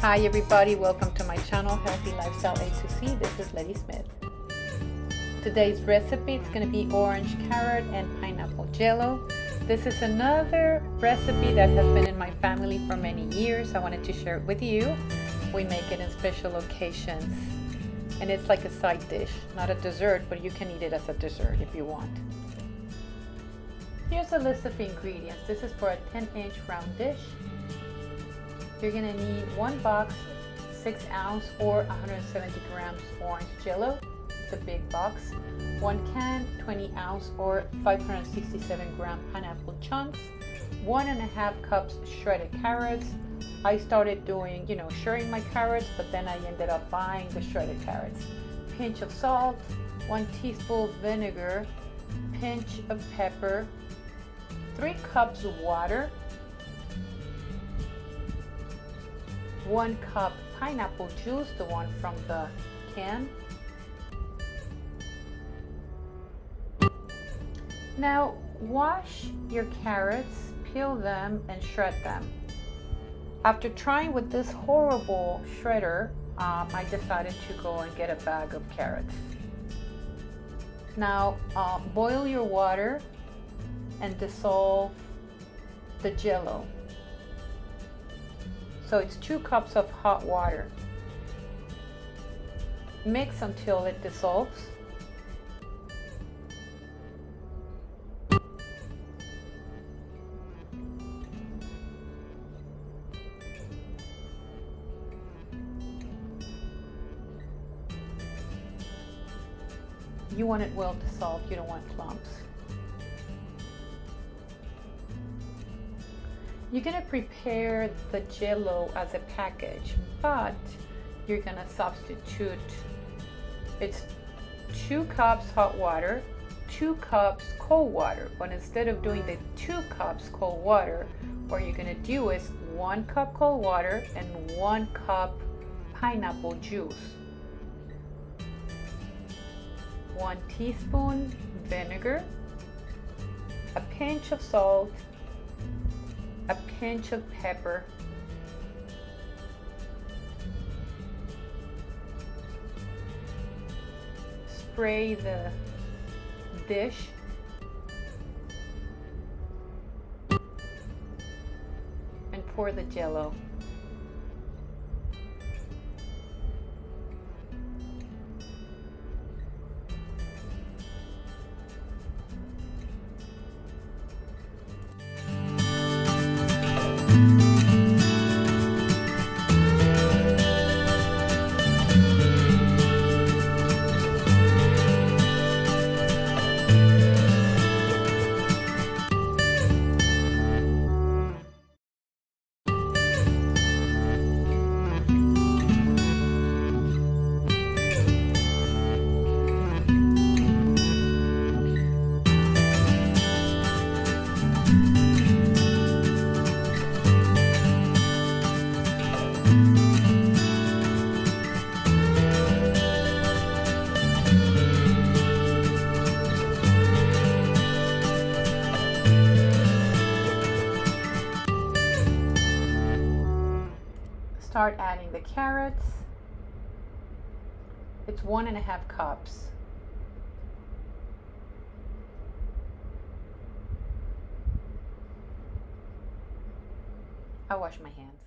Hi everybody, welcome to my channel, Healthy Lifestyle A to C. This is Letty Smith. Today's recipe is going to be orange carrot and pineapple jello. This is another recipe that has been in my family for many years. I wanted to share it with you. We make it in special occasions and it's like a side dish, not a dessert, but you can eat it as a dessert if you want. Here's a list of ingredients. This is for a 10-inch round dish. You're going to need one box 6-ounce or 170 grams orange jello. It's a big box. 1 can 20-ounce or 567 gram pineapple chunks. 1.5 cups shredded carrots. I started doing, shredding my carrots, but then I ended up buying the shredded carrots. Pinch of salt, 1 teaspoon vinegar, pinch of pepper, 3 cups of water, 1 cup pineapple juice, the one from the can. Now wash your carrots, peel them and shred them. After trying with this horrible shredder, I decided to go and get a bag of carrots. Now boil your water and dissolve the jello. So it's 2 cups of hot water. Mix until it dissolves. You want it well dissolved, you don't want clumps. You're going to prepare the jello as a package, but you're going to substitute. It's 2 cups hot water, 2 cups cold water, but instead of doing the 2 cups cold water, what you're going to do is 1 cup cold water and 1 cup pineapple juice, 1 teaspoon vinegar, a pinch of salt, a pinch of pepper, spray the dish, and pour the jello. Start adding the carrots. It's 1.5 cups. I wash my hands.